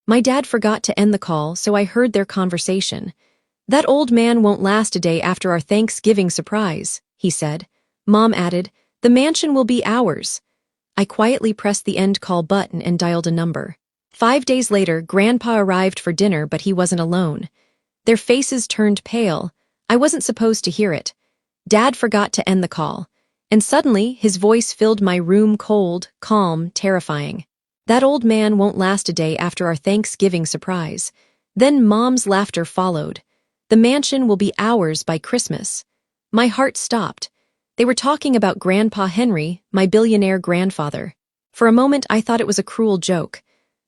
My dad forgot to end the call, so I heard their conversation. "That old man won't last a day after our Thanksgiving surprise," he said. Mom added, "The mansion will be ours." I quietly pressed the end call button and dialed a number. 5 days later, Grandpa arrived for dinner, but he wasn't alone. Their faces turned pale. I wasn't supposed to hear it. Dad forgot to end the call. And suddenly, his voice filled my room, cold, calm, terrifying. "That old man won't last a day after our Thanksgiving surprise." Then Mom's laughter followed. "The mansion will be ours by Christmas." My heart stopped. They were talking about Grandpa Henry, my billionaire grandfather. For a moment, I thought it was a cruel joke.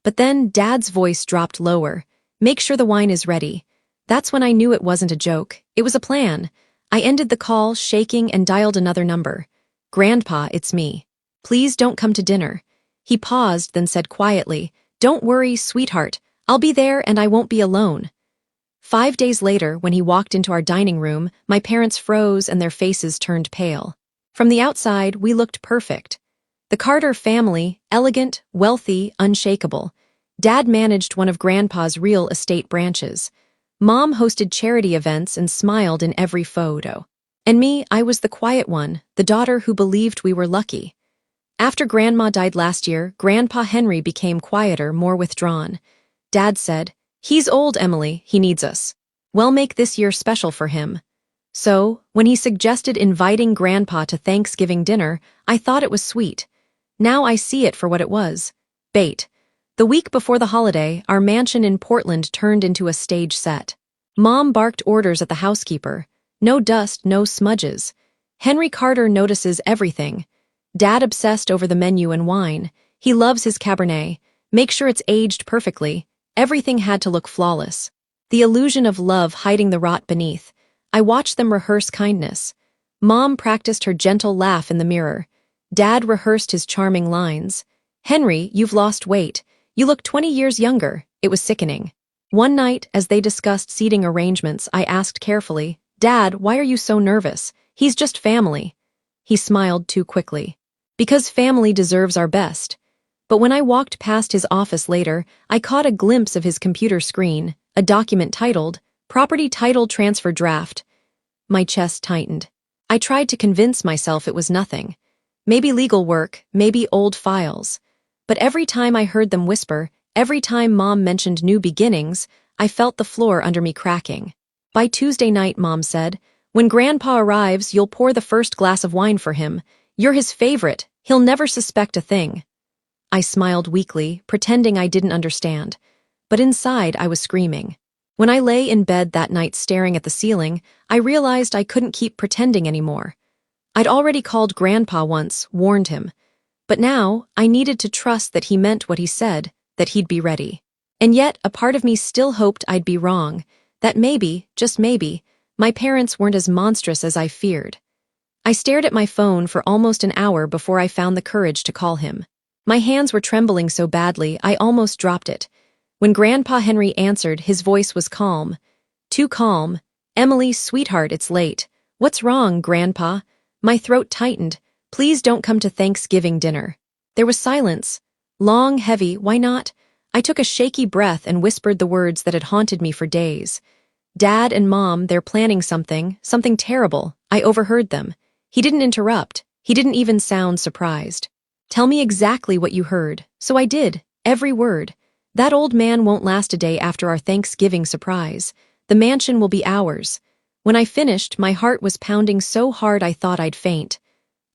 But then Dad's voice dropped lower. "Make sure the wine is ready." That's when I knew it wasn't a joke. It was a plan. I ended the call, shaking, and dialed another number. "Grandpa, it's me. Please don't come to dinner." He paused, then said quietly, "Don't worry, sweetheart. I'll be there and I won't be alone." 5 days later, when he walked into our dining room, my parents froze and their faces turned pale. From the outside, we looked perfect. The Carter family, elegant, wealthy, unshakable. Dad managed one of Grandpa's real estate branches. Mom hosted charity events and smiled in every photo. And me, I was the quiet one, the daughter who believed we were lucky. After Grandma died last year, Grandpa Henry became quieter, more withdrawn. Dad said, "He's old, Emily, he needs us. We'll make this year special for him." So, when he suggested inviting Grandpa to Thanksgiving dinner, I thought it was sweet. Now I see it for what it was. Bait. The week before the holiday, our mansion in Portland turned into a stage set. Mom barked orders at the housekeeper. No dust, no smudges. Henry Carter notices everything. Dad obsessed over the menu and wine. He loves his Cabernet. Make sure it's aged perfectly. Everything had to look flawless. The illusion of love hiding the rot beneath. I watched them rehearse kindness. Mom practiced her gentle laugh in the mirror. Dad rehearsed his charming lines. "Henry, you've lost weight. You look 20 years younger." It was sickening. One night, as they discussed seating arrangements, I asked carefully, "Dad, why are you so nervous? He's just family." He smiled too quickly. "Because family deserves our best." But when I walked past his office later, I caught a glimpse of his computer screen, a document titled, "Property Title Transfer Draft." My chest tightened. I tried to convince myself it was nothing. Maybe legal work, maybe old files. But every time I heard them whisper, every time Mom mentioned new beginnings, I felt the floor under me cracking. "By Tuesday night," Mom said, "when Grandpa arrives, you'll pour the first glass of wine for him. You're his favorite. He'll never suspect a thing." I smiled weakly, pretending I didn't understand. But inside, I was screaming. When I lay in bed that night staring at the ceiling, I realized I couldn't keep pretending anymore. I'd already called Grandpa once, warned him. But now, I needed to trust that he meant what he said, that he'd be ready. And yet, a part of me still hoped I'd be wrong, that maybe, just maybe, my parents weren't as monstrous as I feared. I stared at my phone for almost an hour before I found the courage to call him. My hands were trembling so badly, I almost dropped it. When Grandpa Henry answered, his voice was calm. Too calm. "Emily, sweetheart, it's late." "What's wrong, Grandpa?" My throat tightened. "Please don't come to Thanksgiving dinner." There was silence. Long, heavy, why not? I took a shaky breath and whispered the words that had haunted me for days. "Dad and Mom, they're planning something terrible." I overheard them. He didn't interrupt. He didn't even sound surprised. "Tell me exactly what you heard." So I did, every word. "That old man won't last a day after our Thanksgiving surprise. The mansion will be ours." When I finished, my heart was pounding so hard I thought I'd faint.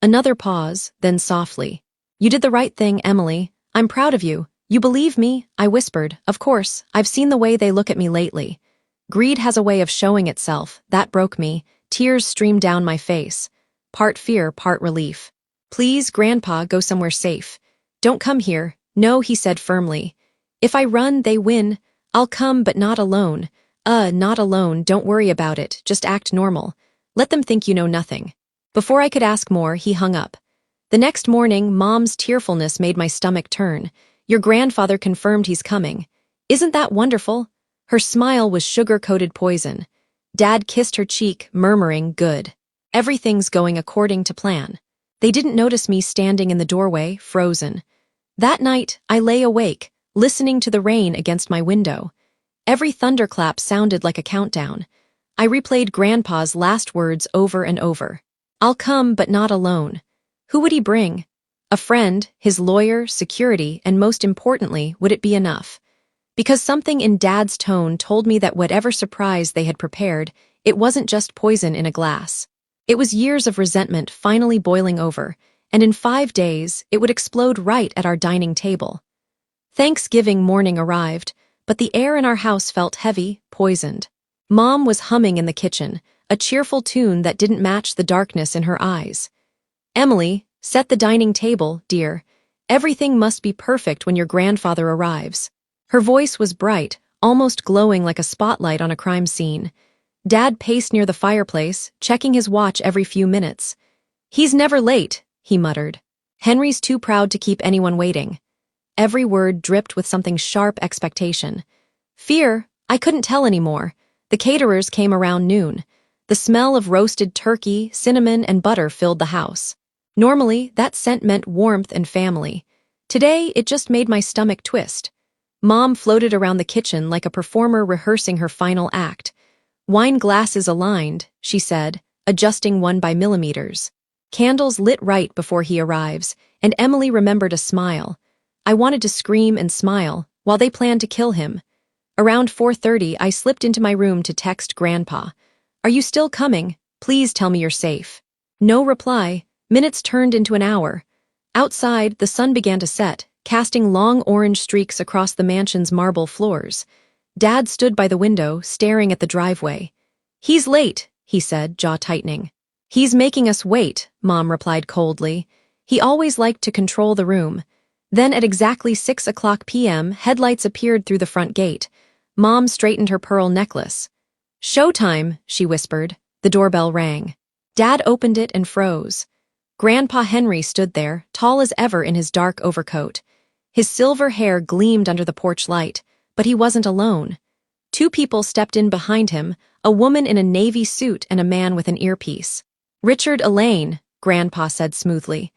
Another pause, then softly. "You did the right thing, Emily. I'm proud of you. You believe me?" I whispered. "Of course, I've seen the way they look at me lately." Greed has a way of showing itself. That broke me. Tears streamed down my face. Part fear, part relief. "Please, Grandpa, go somewhere safe. Don't come here." "No," he said firmly. "If I run, they win. I'll come, but not alone." Not alone, don't worry about it, just act normal. Let them think you know nothing." Before I could ask more, he hung up. The next morning, Mom's tearfulness made my stomach turn. "Your grandfather confirmed he's coming." "Isn't that wonderful?" Her smile was sugar-coated poison. Dad kissed her cheek, murmuring, "Good. Everything's going according to plan." They didn't notice me standing in the doorway, frozen. That night, I lay awake, listening to the rain against my window. Every thunderclap sounded like a countdown. I replayed Grandpa's last words over and over. "I'll come, but not alone." Who would he bring? A friend, his lawyer, security, and most importantly, would it be enough? Because something in Dad's tone told me that whatever surprise they had prepared, it wasn't just poison in a glass. It was years of resentment finally boiling over, and in 5 days, it would explode right at our dining table. Thanksgiving morning arrived, but the air in our house felt heavy, poisoned. Mom was humming in the kitchen, a cheerful tune that didn't match the darkness in her eyes. "Emily, set the dining table, dear. Everything must be perfect when your grandfather arrives." Her voice was bright, almost glowing like a spotlight on a crime scene. Dad paced near the fireplace, checking his watch every few minutes. "He's never late," he muttered. "Henry's too proud to keep anyone waiting." Every word dripped with something sharp expectation. Fear, I couldn't tell anymore. The caterers came around noon. The smell of roasted turkey, cinnamon, and butter filled the house. Normally, that scent meant warmth and family. Today, it just made my stomach twist. Mom floated around the kitchen like a performer rehearsing her final act. "Wine glasses aligned," she said, adjusting one by millimeters. "Candles lit right before he arrives," and Emily remembered a smile. I wanted to scream and smile, while they planned to kill him. Around 4:30, I slipped into my room to text Grandpa. "Are you still coming? Please tell me you're safe." No reply. Minutes turned into an hour. Outside, the sun began to set, casting long orange streaks across the mansion's marble floors. Dad stood by the window, staring at the driveway. "He's late," he said, jaw tightening. "He's making us wait," Mom replied coldly. He always liked to control the room. Then at exactly 6:00 p.m., headlights appeared through the front gate. Mom straightened her pearl necklace. "Showtime," she whispered. The doorbell rang. Dad opened it and froze. Grandpa Henry stood there, tall as ever in his dark overcoat. His silver hair gleamed under the porch light, but he wasn't alone. 2 people stepped in behind him, a woman in a navy suit and a man with an earpiece. "Richard Elaine," Grandpa said smoothly.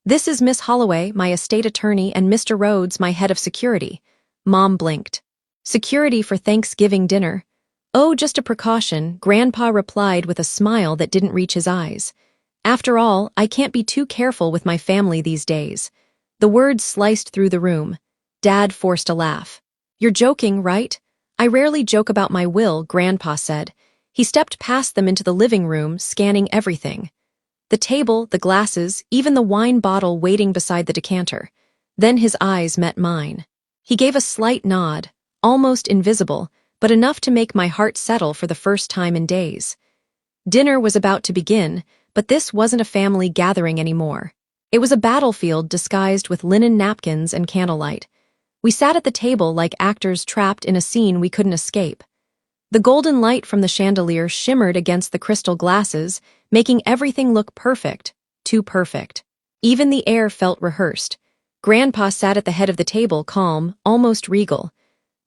"This is Miss Holloway, my estate attorney, and Mr. Rhodes, my head of security." Mom blinked. "Security for Thanksgiving dinner?" "Oh, just a precaution," Grandpa replied with a smile that didn't reach his eyes. "After all, I can't be too careful with my family these days." The words sliced through the room. Dad forced a laugh. "You're joking, right?" "I rarely joke about my will," Grandpa said. He stepped past them into the living room, scanning everything. The table, the glasses, even the wine bottle waiting beside the decanter. Then his eyes met mine. He gave a slight nod, almost invisible, but enough to make my heart settle for the first time in days. Dinner was about to begin, but this wasn't a family gathering anymore. It was a battlefield disguised with linen napkins and candlelight. We sat at the table like actors trapped in a scene we couldn't escape. The golden light from the chandelier shimmered against the crystal glasses, making everything look perfect, too perfect. Even the air felt rehearsed. Grandpa sat at the head of the table, calm, almost regal.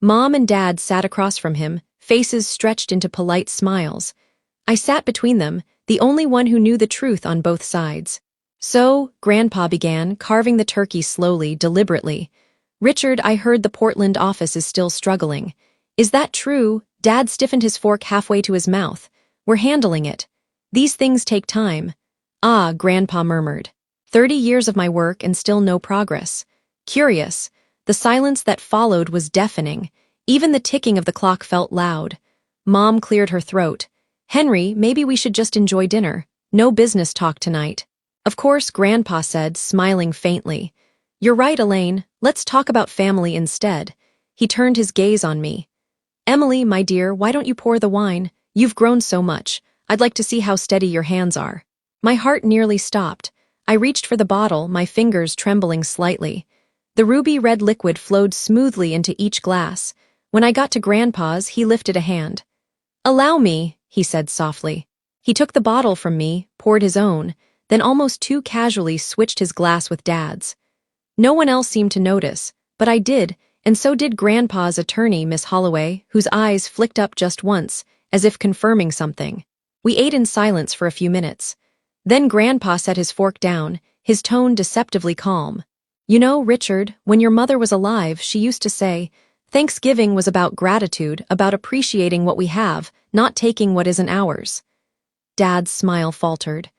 Mom and Dad sat across from him, faces stretched into polite smiles. I sat between them, the only one who knew the truth on both sides. "So," Grandpa began, carving the turkey slowly, deliberately. "Richard, I heard the Portland office is still struggling. Is that true?" Dad stiffened his fork halfway to his mouth. "We're handling it. These things take time." "Ah," Grandpa murmured. 30 years of my work and still no progress. Curious. The silence that followed was deafening. Even the ticking of the clock felt loud. Mom cleared her throat. "Henry, maybe we should just enjoy dinner. No business talk tonight." "Of course," Grandpa said, smiling faintly. "You're right, Elaine. Let's talk about family instead." He turned his gaze on me. "Emily, my dear, why don't you pour the wine? You've grown so much. I'd like to see how steady your hands are." My heart nearly stopped. I reached for the bottle, my fingers trembling slightly. The ruby red liquid flowed smoothly into each glass. When I got to Grandpa's, he lifted a hand. "Allow me," he said softly. He took the bottle from me, poured his own, then almost too casually switched his glass with Dad's. No one else seemed to notice, but I did, and so did Grandpa's attorney, Miss Holloway, whose eyes flicked up just once, as if confirming something. We ate in silence for a few minutes. Then Grandpa set his fork down, his tone deceptively calm. You know, Richard, when your mother was alive, she used to say, Thanksgiving was about gratitude, about appreciating what we have, not taking what isn't ours. Dad's smile faltered.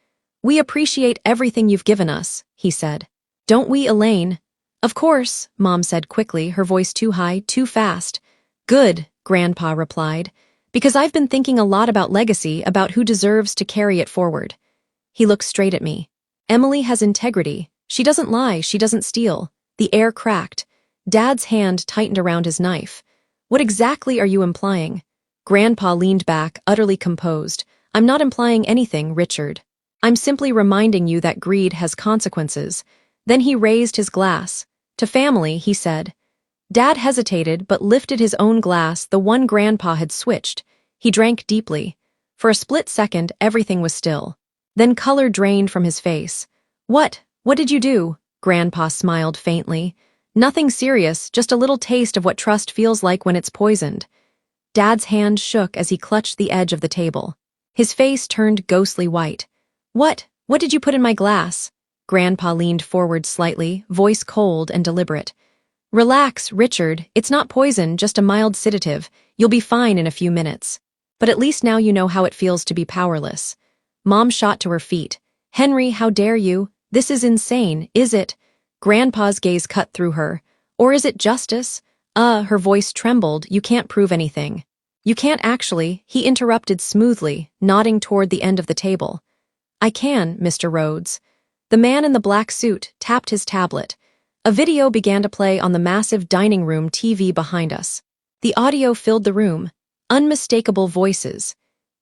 We appreciate everything you've given us, he said. Don't we, Elaine? Of course, Mom said quickly, her voice too high, too fast. Good, Grandpa replied, because I've been thinking a lot about legacy, about who deserves to carry it forward. He looked straight at me. Emily has integrity. She doesn't lie, she doesn't steal. The air cracked. Dad's hand tightened around his knife. What exactly are you implying? Grandpa leaned back, utterly composed. I'm not implying anything, Richard. I'm simply reminding you that greed has consequences. Then he raised his glass. To family, he said. Dad hesitated but lifted his own glass, the one Grandpa had switched. He drank deeply. For a split second, everything was still. Then color drained from his face. What did you do? Grandpa smiled faintly. Nothing serious, just a little taste of what trust feels like when it's poisoned. Dad's hand shook as he clutched the edge of the table. His face turned ghostly white. What did you put in my glass? Grandpa leaned forward slightly, voice cold and deliberate. Relax, Richard, it's not poison, just a mild sedative. You'll be fine in a few minutes. But at least now you know how it feels to be powerless. Mom shot to her feet. Henry, how dare you? This is insane, is it? Grandpa's gaze cut through her. Or is it justice? Her voice trembled. You can't prove anything. You can't actually, he interrupted smoothly, nodding toward the end of the table. I can, Mr. Rhodes. The man in the black suit tapped his tablet. A video began to play on the massive dining room TV behind us. The audio filled the room. Unmistakable voices.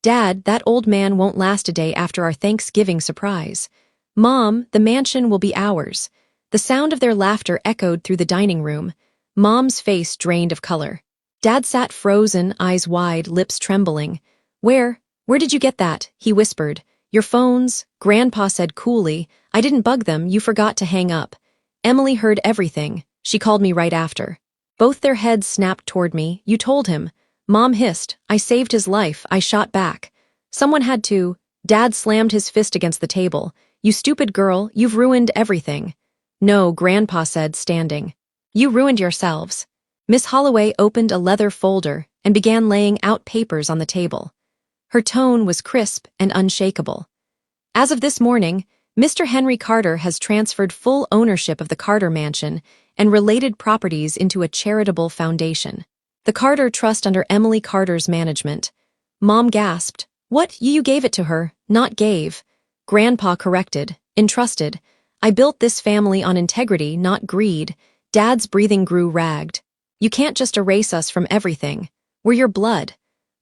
Dad, that old man won't last a day after our Thanksgiving surprise. Mom, the mansion will be ours. The sound of their laughter echoed through the dining room. Mom's face drained of color. Dad sat frozen, eyes wide, lips trembling. Where did you get that? He whispered. Your phones, Grandpa said coolly. I didn't bug them, you forgot to hang up. Emily heard everything. She called me right after. Both their heads snapped toward me. You told him. Mom hissed. I saved his life. I shot back. Someone had to. Dad slammed his fist against the table. You stupid girl, you've ruined everything. No, Grandpa said, standing. You ruined yourselves. Miss Holloway opened a leather folder and began laying out papers on the table. Her tone was crisp and unshakable. As of this morning, Mr. Henry Carter has transferred full ownership of the Carter Mansion and related properties into a charitable foundation. The Carter Trust under Emily Carter's management. Mom gasped. What? You gave it to her, not gave. Grandpa corrected. Entrusted. I built this family on integrity, not greed. Dad's breathing grew ragged. You can't just erase us from everything. We're your blood.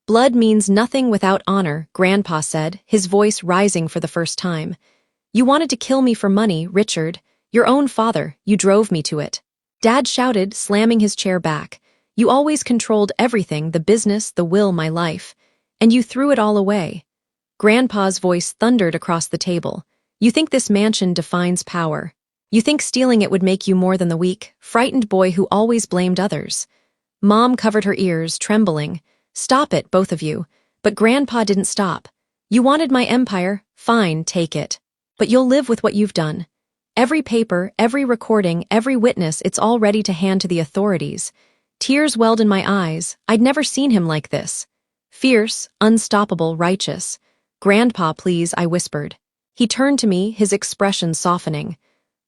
Blood means nothing without honor, Grandpa said, his voice rising for the first time. You wanted to kill me for money, Richard. Your own father, you drove me to it. Dad shouted, slamming his chair back. You always controlled everything, the business, the will, my life. And you threw it all away. Grandpa's voice thundered across the table. You think this mansion defines power. You think stealing it would make you more than the weak, frightened boy who always blamed others. Mom covered her ears, trembling. Stop it, both of you. But Grandpa didn't stop. You wanted my empire? Fine, take it. But you'll live with what you've done. Every paper, every recording, every witness, it's all ready to hand to the authorities. Tears welled in my eyes. I'd never seen him like this. Fierce, unstoppable, righteous. Grandpa, please, I whispered. He turned to me, his expression softening.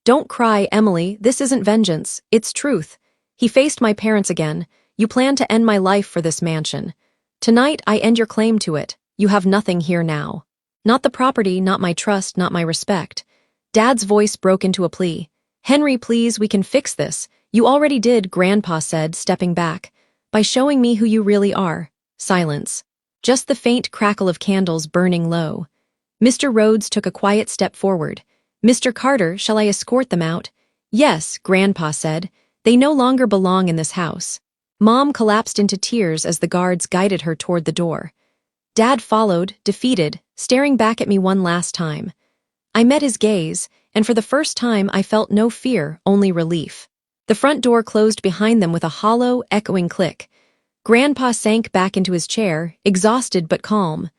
Don't cry, Emily, this isn't vengeance, it's truth. He faced my parents again. You plan to end my life for this mansion. Tonight, I end your claim to it. You have nothing here now. Not the property, not my trust, not my respect. Dad's voice broke into a plea. Henry, please, we can fix this. You already did, Grandpa said, stepping back. By showing me who you really are. Silence. Just the faint crackle of candles burning low. Mr. Rhodes took a quiet step forward. Mr. Carter, shall I escort them out? Yes, Grandpa said. They no longer belong in this house. Mom collapsed into tears as the guards guided her toward the door. Dad followed, defeated, staring back at me one last time. I met his gaze, and for the first time I felt no fear, only relief. The front door closed behind them with a hollow, echoing click. Grandpa sank back into his chair, exhausted but calm.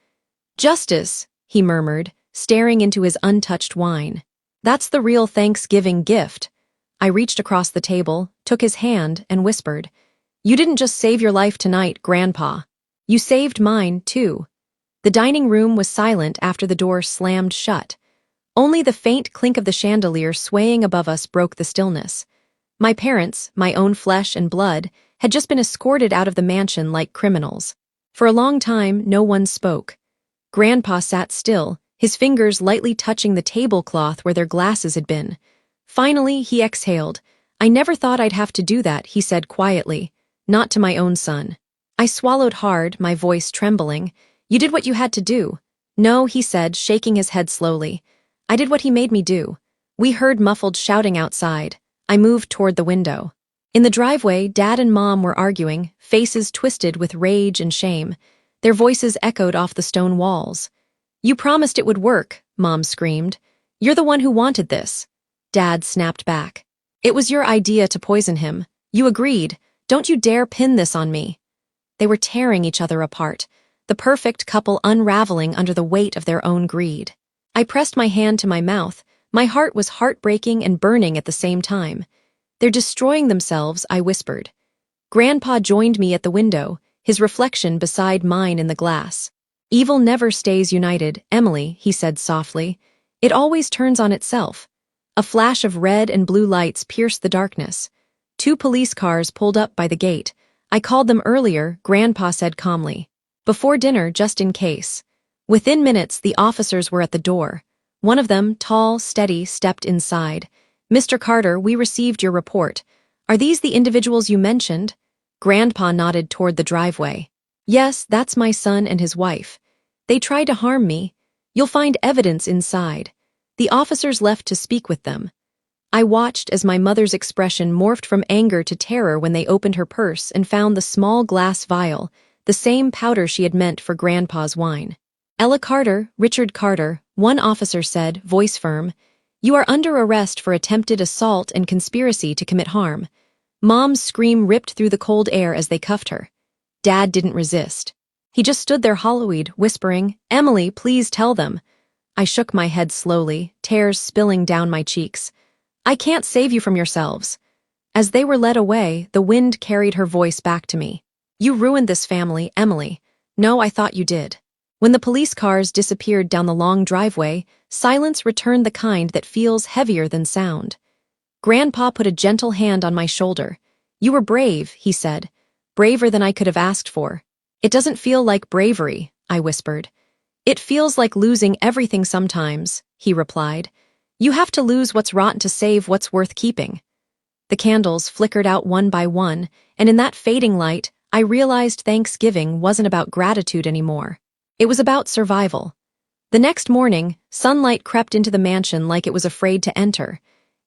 Justice, he murmured, staring into his untouched wine. That's the real Thanksgiving gift. I reached across the table, took his hand, and whispered, "You didn't just save your life tonight, Grandpa. You saved mine, too." The dining room was silent after the door slammed shut. Only the faint clink of the chandelier swaying above us broke the stillness. My parents, my own flesh and blood, had just been escorted out of the mansion like criminals. For a long time, no one spoke. Grandpa sat still, his fingers lightly touching the tablecloth where their glasses had been. Finally, he exhaled. "I never thought I'd have to do that," he said quietly. "Not to my own son." I swallowed hard, my voice trembling. "You did what you had to do." "No," he said, shaking his head slowly. "I did what he made me do." We heard muffled shouting outside. I moved toward the window. In the driveway, Dad and Mom were arguing, faces twisted with rage and shame. Their voices echoed off the stone walls. "You promised it would work," Mom screamed. "You're the one who wanted this." Dad snapped back. "It was your idea to poison him. You agreed. Don't you dare pin this on me." They were tearing each other apart, the perfect couple unraveling under the weight of their own greed. I pressed my hand to my mouth. My heart was heartbreaking and burning at the same time. "They're destroying themselves," I whispered. Grandpa joined me at the window, his reflection beside mine in the glass. "Evil never stays united, Emily," he said softly. "It always turns on itself." A flash of red and blue lights pierced the darkness. 2 police cars pulled up by the gate. "I called them earlier," Grandpa said calmly. "Before dinner, just in case." Within minutes, the officers were at the door. One of them, tall, steady, stepped inside. "Mr. Carter, we received your report. Are these the individuals you mentioned?" Grandpa nodded toward the driveway. "Yes, that's my son and his wife. They tried to harm me. You'll find evidence inside." The officers left to speak with them. I watched as my mother's expression morphed from anger to terror when they opened her purse and found the small glass vial, the same powder she had meant for Grandpa's wine. "Ella Carter, Richard Carter," one officer said, voice firm. "You are under arrest for attempted assault and conspiracy to commit harm." Mom's scream ripped through the cold air as they cuffed her. Dad didn't resist. He just stood there hollow-eyed, whispering, "Emily, please tell them." I shook my head slowly, tears spilling down my cheeks. "I can't save you from yourselves." As they were led away, the wind carried her voice back to me. "You ruined this family, Emily." "No, I thought you did." When the police cars disappeared down the long driveway, silence returned the kind that feels heavier than sound. Grandpa put a gentle hand on my shoulder. "You were brave," he said. "Braver than I could have asked for." "It doesn't feel like bravery," I whispered. "It feels like losing everything sometimes," he replied. "You have to lose what's rotten to save what's worth keeping." The candles flickered out one by one, and in that fading light, I realized Thanksgiving wasn't about gratitude anymore. It was about survival. The next morning, sunlight crept into the mansion like it was afraid to enter.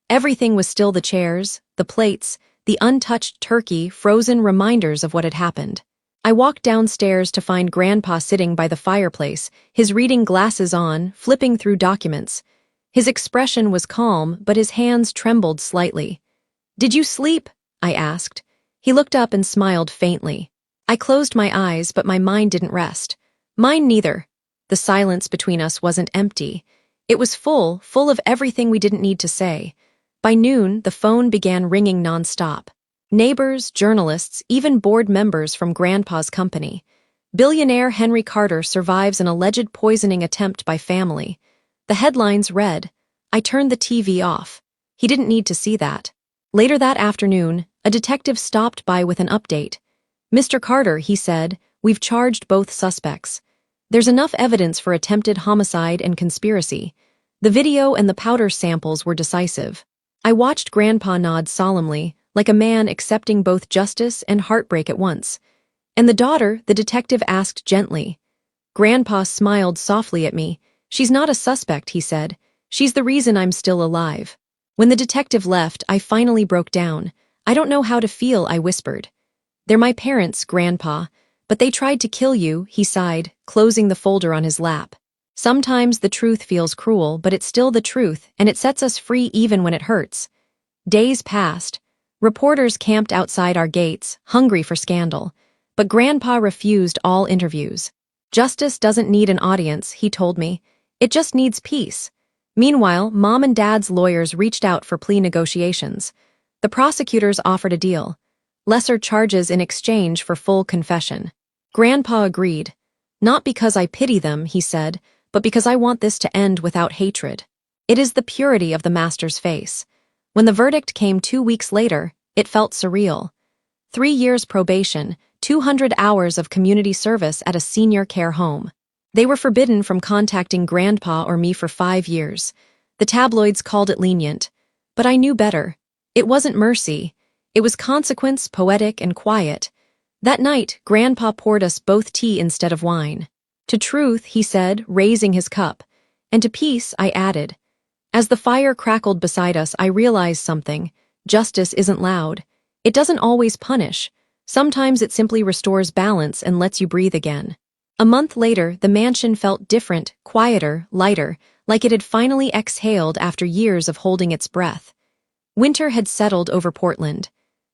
Everything was still: the chairs, the plates, the untouched turkey, frozen reminders of what had happened. I walked downstairs to find Grandpa sitting by the fireplace, his reading glasses on, flipping through documents. His expression was calm, but his hands trembled slightly. "Did you sleep?" I asked. He looked up and smiled faintly. I closed my eyes, but my mind didn't rest. Mine neither. The silence between us wasn't empty. It was full of everything we didn't need to say. By noon, the phone began ringing nonstop. Neighbors, journalists, even board members from Grandpa's company. "Billionaire Henry Carter survives an alleged poisoning attempt by family." The headlines read. I turned the TV off. He didn't need to see that. Later that afternoon, a detective stopped by with an update. "Mr. Carter," he said, "we've charged both suspects. There's enough evidence for attempted homicide and conspiracy." The video and the powder samples were decisive. I watched Grandpa nod solemnly, like a man accepting both justice and heartbreak at once. "And the daughter?" the detective asked gently. Grandpa smiled softly at me. "She's not a suspect," he said. "She's the reason I'm still alive." When the detective left, I finally broke down. "I don't know how to feel," I whispered. "They're my parents, Grandpa, but they tried to kill you," he sighed, closing the folder on his lap. "Sometimes the truth feels cruel, but it's still the truth, and it sets us free even when it hurts." Days passed. Reporters camped outside our gates, hungry for scandal. But Grandpa refused all interviews. "Justice doesn't need an audience," he told me. "It just needs peace." Meanwhile, Mom and Dad's lawyers reached out for plea negotiations. The prosecutors offered a deal. Lesser charges in exchange for full confession. Grandpa agreed. Not because I pity them, he said, but because I want this to end without hatred. It is the purity of the master's face. When the verdict came 2 weeks later, it felt surreal. 3 years probation, 200 hours of community service at a senior care home. They were forbidden from contacting Grandpa or me for 5 years. The tabloids called it lenient. But I knew better. It wasn't mercy. It was consequence, poetic and quiet. That night, Grandpa poured us both tea instead of wine. To truth, he said, raising his cup. And to peace, I added. As the fire crackled beside us, I realized something. Justice isn't loud. It doesn't always punish. Sometimes it simply restores balance and lets you breathe again. A month later, the mansion felt different, quieter, lighter, like it had finally exhaled after years of holding its breath. Winter had settled over Portland.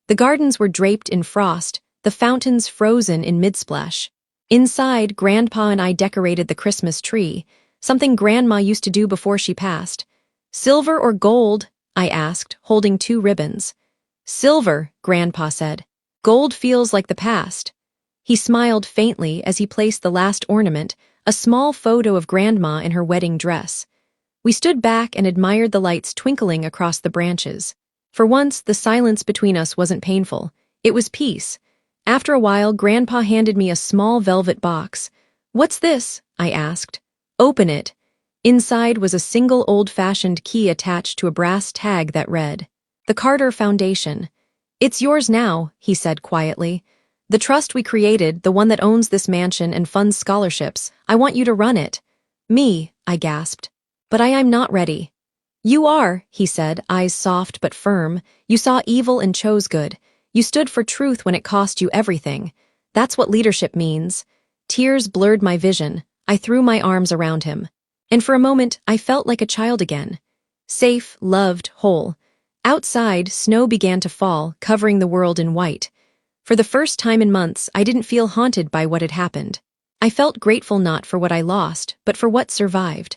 The gardens were draped in frost, the fountains frozen in midsplash. Inside, Grandpa and I decorated the Christmas tree, something Grandma used to do before she passed. Silver or gold? I asked, holding 2 ribbons. Silver, Grandpa said. Gold feels like the past. He smiled faintly as he placed the last ornament, a small photo of Grandma in her wedding dress. We stood back and admired the lights twinkling across the branches. For once, the silence between us wasn't painful. It was peace. After a while, Grandpa handed me a small velvet box. What's this? I asked. Open it. Inside was a single old-fashioned key attached to a brass tag that read, The Carter Foundation. It's yours now, he said quietly. The trust we created, the one that owns this mansion and funds scholarships, I want you to run it. Me, I gasped. But I'm not ready. You are, he said, eyes soft but firm. You saw evil and chose good. You stood for truth when it cost you everything. That's what leadership means. Tears blurred my vision. I threw my arms around him. And for a moment, I felt like a child again. Safe, loved, whole. Outside, snow began to fall, covering the world in white. For the first time in months, I didn't feel haunted by what had happened. I felt grateful not for what I lost, but for what survived.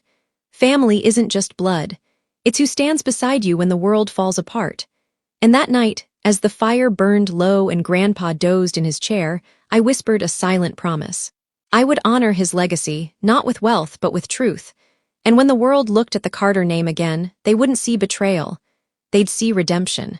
Family isn't just blood. It's who stands beside you when the world falls apart. And that night, as the fire burned low and Grandpa dozed in his chair, I whispered a silent promise. I would honor his legacy, not with wealth, but with truth. And when the world looked at the Carter name again, they wouldn't see betrayal. They'd see redemption.